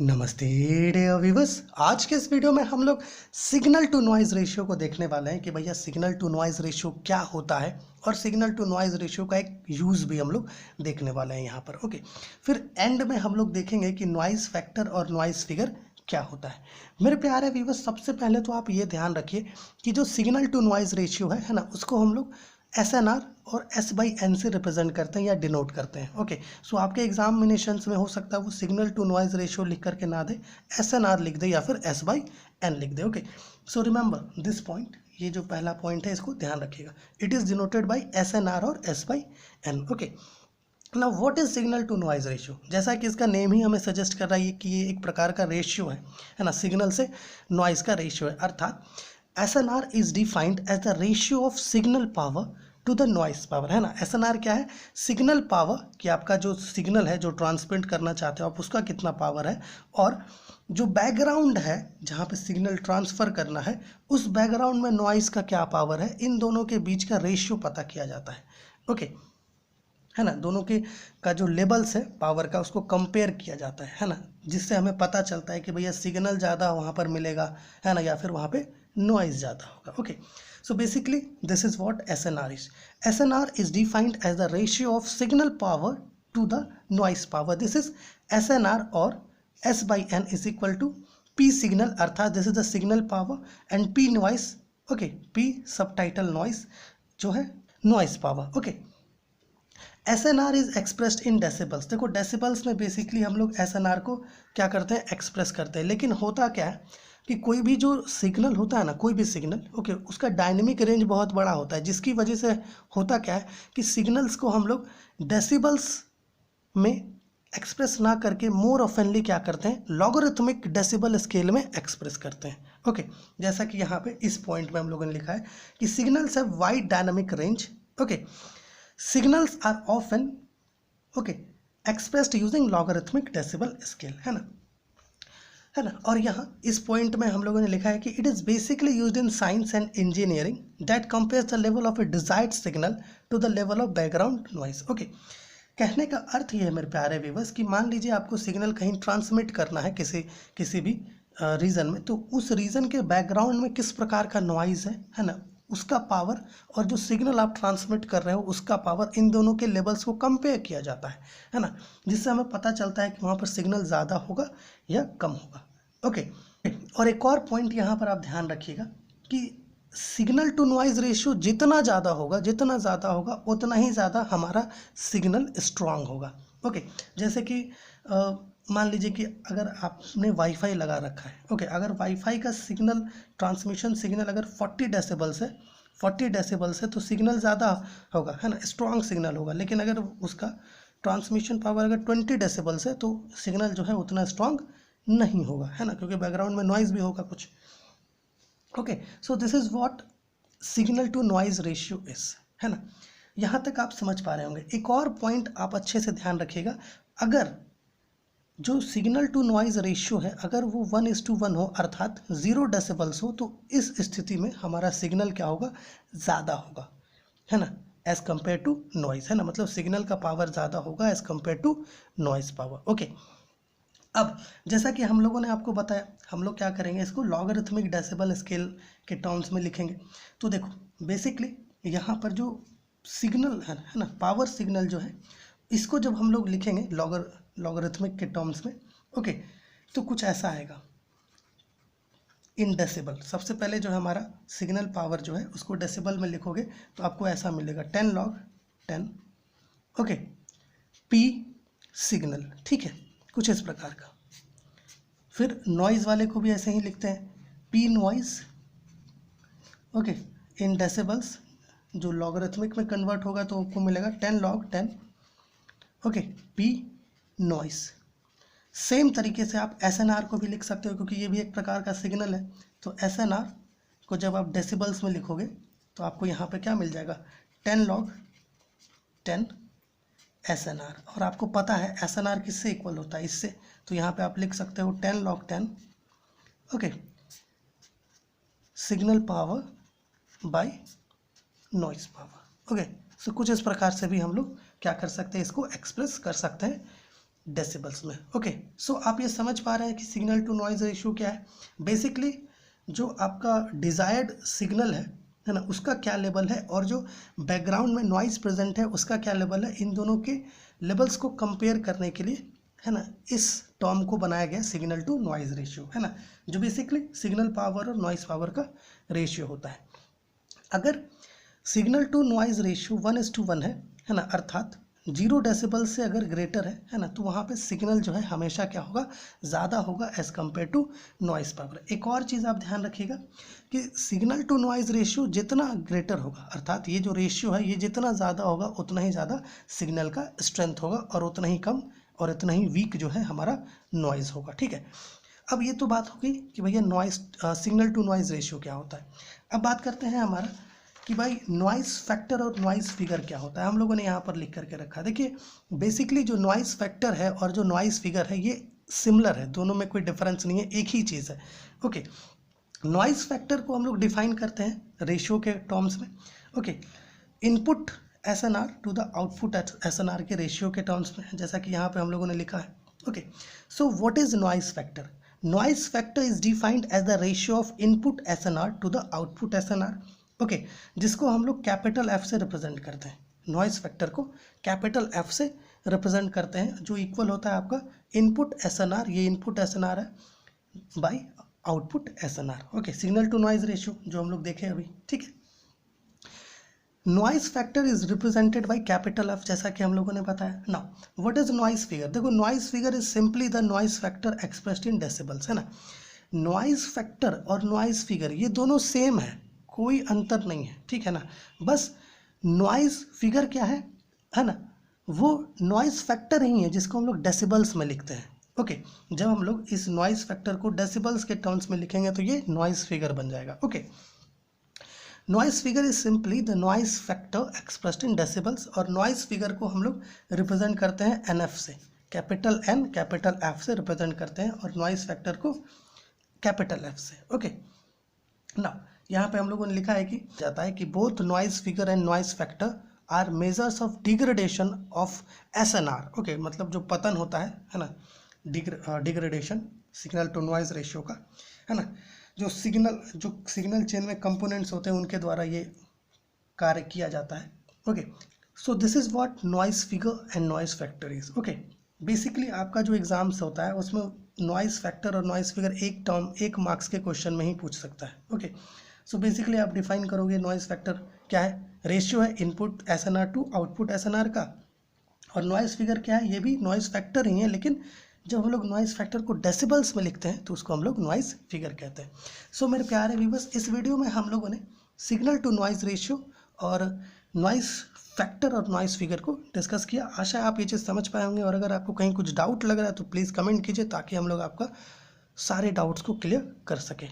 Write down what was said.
नमस्ते dear viewers. आज के इस वीडियो में हम लोग सिग्नल टू नॉइज़ रेशियो को देखने वाले हैं कि भैया सिग्नल टू नॉइज़ रेशियो क्या होता है और सिग्नल टू नॉइज़ रेशियो का एक यूज़ भी हम लोग देखने वाले हैं यहाँ पर। ओके, फिर एंड में हम लोग देखेंगे कि नॉइज़ फैक्टर और नॉइज़ फिगर क्या होता है। मेरे प्यारे व्यूअर्स, सबसे पहले तो आप ये ध्यान रखिए कि जो सिग्नल टू नॉइज़ रेशियो है ना, उसको हम लोग SNR और S/N से रिप्रेजेंट करते हैं या डिनोट करते हैं। ओके, सो आपके एग्जामिनेशंस में हो सकता है वो सिग्नल टू नॉइज़ रेशियो लिख करके ना दे, SNR लिख दे या फिर S/N लिख दे। Okay, so remember this point, ये जो पहला पॉइंट है इसको ध्यान रखिएगा। It is denoted by SNR और S/N। Okay, now what is signal to noise ratio? जैसा कि इसका नेम ही हमें सजेस्ट कर रहा है कि ये एक प्रकार का रेशियो है ना, सिग्नल से नॉइज़ का रेशियो है। अर्थात SNR is defined as the ratio of signal power to the noise power, है ना। SNR क्या है? सिग्नल पावर, कि आपका जो सिग्नल है जो ट्रांसमिट करना चाहते हो आप, उसका कितना पावर है, और जो बैकग्राउंड है जहाँ पे सिग्नल ट्रांसफ़र करना है उस बैकग्राउंड में नॉइस का क्या पावर है, इन दोनों के बीच का रेशियो पता किया जाता है। ओके, है ना, दोनों के का जो लेवल्स है पावर का उसको कंपेयर किया जाता है ना, जिससे हमें पता चलता है कि भैया सिग्नल ज़्यादा वहाँ पर मिलेगा, है ना, या फिर वहाँ पे नॉइज़ ज़्यादा होगा। Okay, so basically this is what SNR is. SNR is defined as the ratio of signal power to the noise power. This is SNR, or S/N is equal to P signal, अर्थात this is the signal power, and P noise. Okay, P subtitle noise जो है noise power. Okay, SNR is expressed in decibels. देखो decibels में basically हम लोग SNR को क्या करते हैं, एक्सप्रेस करते हैं। लेकिन होता क्या है कि कोई भी जो सिग्नल होता है ना, कोई भी सिग्नल, ओके, उसका डायनेमिक रेंज बहुत बड़ा होता है, जिसकी वजह से होता क्या है कि सिग्नल्स को हम लोग डेसिबल्स में एक्सप्रेस ना करके मोर ऑफनली क्या करते हैं, लॉगरिथमिक डेसिबल स्केल में एक्सप्रेस करते हैं। ओके, जैसा कि यहाँ पे इस पॉइंट में हम लोगों ने लिखा है कि signals have wide dynamic range. Okay, signals are often expressed using logarithmic decibel scale, है ना। और यहाँ इस पॉइंट में हम लोगों ने लिखा है कि it is basically used in science and engineering that compares the level of a desired signal to the level of background noise. Okay, कहने का अर्थ ये है मेरे प्यारे व्यूअर्स कि मान लीजिए आपको सिग्नल कहीं ट्रांसमिट करना है किसी भी रीजन में, तो उस रीजन के बैकग्राउंड में किस प्रकार का नॉइज़ है ना, उसका पावर और जो सिग्नल आप ट्रांसमिट कर रहे हो उसका पावर, इन दोनों के लेवल्स को कंपेयर किया जाता है ना, जिससे हमें पता चलता है कि वहाँ पर सिग्नल ज़्यादा होगा या कम होगा। ओके, और एक और पॉइंट यहाँ पर आप ध्यान रखिएगा कि सिग्नल टू नॉइज़ रेशियो जितना ज़्यादा होगा उतना ही ज़्यादा हमारा सिग्नल स्ट्रांग होगा। ओके, जैसे कि मान लीजिए कि अगर आपने वाईफाई लगा रखा है, ओके, अगर वाईफाई का सिग्नल ट्रांसमिशन सिग्नल अगर 40 डेसिबल्स है तो सिग्नल ज़्यादा होगा, है ना, स्ट्रांग सिग्नल होगा। लेकिन अगर उसका ट्रांसमिशन पावर अगर 20 डेसिबल्स है तो सिग्नल जो है उतना स्ट्रांग नहीं होगा, है ना, क्योंकि बैकग्राउंड में नॉइज़ भी होगा कुछ। Okay, so this is what signal to noise ratio is, है ना। यहाँ तक आप समझ पा रहे होंगे। एक और पॉइंट आप अच्छे से ध्यान रखिएगा, अगर जो सिग्नल टू नॉइज़ रेशियो है अगर वो 1:1 हो, अर्थात 0 डेसिबल्स हो, तो इस स्थिति में हमारा सिग्नल क्या होगा, ज़्यादा होगा, है ना, एज कम्पेयर टू नॉइज़, है ना, मतलब सिग्नल का पावर ज़्यादा होगा as compare to noise power. Okay, अब जैसा कि हम लोगों ने आपको बताया, हम लोग क्या करेंगे, इसको लॉगरिथमिक डेसिबल स्केल के टर्म्स में लिखेंगे। तो देखो बेसिकली यहाँ पर जो सिग्नल है ना, पावर सिग्नल जो है, इसको जब हम लोग लिखेंगे लॉगरिथमिक के टर्म्स में, ओके, तो कुछ ऐसा आएगा इन डेसिबल। सबसे पहले जो है हमारा सिग्नल पावर जो है उसको डेसिबल में लिखोगे तो आपको ऐसा मिलेगा 10 log 10, ओके, पी सिग्नल, ठीक है, कुछ इस प्रकार का। फिर नॉइज़ वाले को भी ऐसे ही लिखते हैं, पी नॉइज़, ओके, इन डेसिबल्स, जो लॉगरिथमिक में कन्वर्ट होगा तो आपको मिलेगा 10 log 10, okay, P noise. Same तरीके से आप SNR को भी लिख सकते हो क्योंकि ये भी एक प्रकार का सिग्नल है। तो SNR को जब आप डेसिबल्स में लिखोगे तो आपको यहाँ पे क्या मिल जाएगा, 10 log 10 SNR। और आपको पता है SNR किससे इक्वल होता है, इससे, तो यहाँ पे आप लिख सकते हो 10 log 10, okay, signal power by noise power. Okay, so कुछ इस प्रकार से भी हम लोग क्या कर सकते हैं, इसको एक्सप्रेस कर सकते हैं डेसिबल्स में। ओके, सो आप ये समझ पा रहे हैं कि सिग्नल टू नॉइज़ रेशियो क्या है। बेसिकली जो आपका डिज़ायर्ड सिग्नल है ना, उसका क्या लेवल है, और जो बैकग्राउंड में नॉइज़ प्रेजेंट है उसका क्या लेवल है, इन दोनों के लेवल्स को कंपेयर करने के लिए है ना इस टर्म को बनाया गया सिग्नल टू नॉइज़ रेशियो, है ना, जो बेसिकली सिग्नल पावर और नॉइज़ पावर का रेशियो होता है। अगर सिग्नल टू नॉइज़ रेशियो 1:1 है ना, अर्थात 0 डेसिबल से अगर ग्रेटर है ना, तो वहाँ पे सिग्नल जो है हमेशा क्या होगा, ज़्यादा होगा as compare to noise power. एक और चीज़ आप ध्यान रखिएगा कि सिग्नल टू नॉइज़ रेशियो जितना ग्रेटर होगा, अर्थात ये जो रेशियो है ये जितना ज़्यादा होगा उतना ही ज़्यादा सिग्नल का स्ट्रेंथ होगा और उतना ही कम और इतना ही वीक जो है हमारा नॉइज़ होगा। ठीक है, अब ये तो बात हो गई कि भैया noise signal to noise ratio क्या होता है। अब बात करते हैं हमारा कि भाई नॉइज़ फैक्टर और नॉइज़ फिगर क्या होता है। हम लोगों ने यहाँ पर लिख करके रखा। देखिए बेसिकली जो नॉइज़ फैक्टर है और जो नॉइज़ फिगर है ये सिमिलर है, दोनों में कोई डिफरेंस नहीं है, एक ही चीज़ है। ओके, नॉइज़ फैक्टर को हम लोग डिफाइन करते हैं रेशियो के टर्म्स में। Okay, input SNR to the output SNR के रेशियो के टर्म्स में, जैसा कि यहाँ पे हम लोगों ने लिखा है। Okay, so what is noise factor? Noise factor is defined as the ratio of input SNR to the output SNR। Okay, जिसको हम लोग कैपिटल F से रिप्रेजेंट करते हैं। नॉइज़ फैक्टर को कैपिटल F से रिप्रेजेंट करते हैं, जो इक्वल होता है आपका इनपुट SNR, ये इनपुट SNR है, by output SNR। Okay, signal to noise ratio जो हम लोग देखे अभी। ठीक है, noise factor is represented by capital F, जैसा कि हम लोगों ने बताया। Now what is noise figure? देखो noise figure is simply the noise factor expressed in decibels, है ना। नॉइज़ फैक्टर और नॉइज़ फिगर ये दोनों सेम है, कोई अंतर नहीं है। ठीक है ना, बस नॉइज़ फिगर क्या है ना, वो नॉइज़ फैक्टर ही है जिसको हम लोग डेसिबल्स में लिखते हैं। ओके, जब हम लोग इस नॉइज़ फैक्टर को डेसिबल्स के टर्म्स में लिखेंगे तो ये नॉइज़ फिगर बन जाएगा। Okay, noise figure is simply the noise factor expressed in decibels, और नॉइज़ फिगर को हम लोग रिप्रेजेंट करते हैं NF से, कैपिटल N कैपिटल F से रिप्रेजेंट करते हैं, और नॉइज़ फैक्टर को कैपिटल F से। ओके, नाउ यहाँ पे हम लोगों ने लिखा है कि जाता है कि both noise figure and noise factor are measures of degradation of SNR। Okay, मतलब जो पतन होता है ना, degradation signal to noise ratio का, है ना, जो सिग्नल चेन में कंपोनेंट्स होते हैं उनके द्वारा ये कार्य किया जाता है। Okay, so this is what noise figure and noise factor is. Okay, basically आपका जो एग्जाम्स होता है उसमें नॉइज़ फैक्टर और नॉइज़ फिगर एक टर्म 1 मार्क्स के क्वेश्चन में ही पूछ सकता है। ओके, सो बेसिकली आप डिफाइन करोगे नॉइज़ फैक्टर क्या है, रेशियो है input SNR to output SNR का, और नॉइज़ फिगर क्या है, ये भी नॉइज़ फैक्टर ही है, लेकिन जब हम लोग नॉइज़ फैक्टर को डेसिबल्स में लिखते हैं तो उसको हम लोग नॉइज़ फिगर कहते हैं। सो मेरे प्यारे व्यूअर्स, इस वीडियो में हम लोगों ने सिग्नल टू नॉइज़ रेशियो और नॉइज़ फैक्टर और नॉइज़ फिगर को डिस्कस किया। आशा है आप ये चीज़ समझ पाए होंगे, और अगर आपको कहीं कुछ डाउट लग रहा है तो प्लीज़ कमेंट कीजिए ताकि हम लोग आपका सारे डाउट्स को क्लियर कर सकें।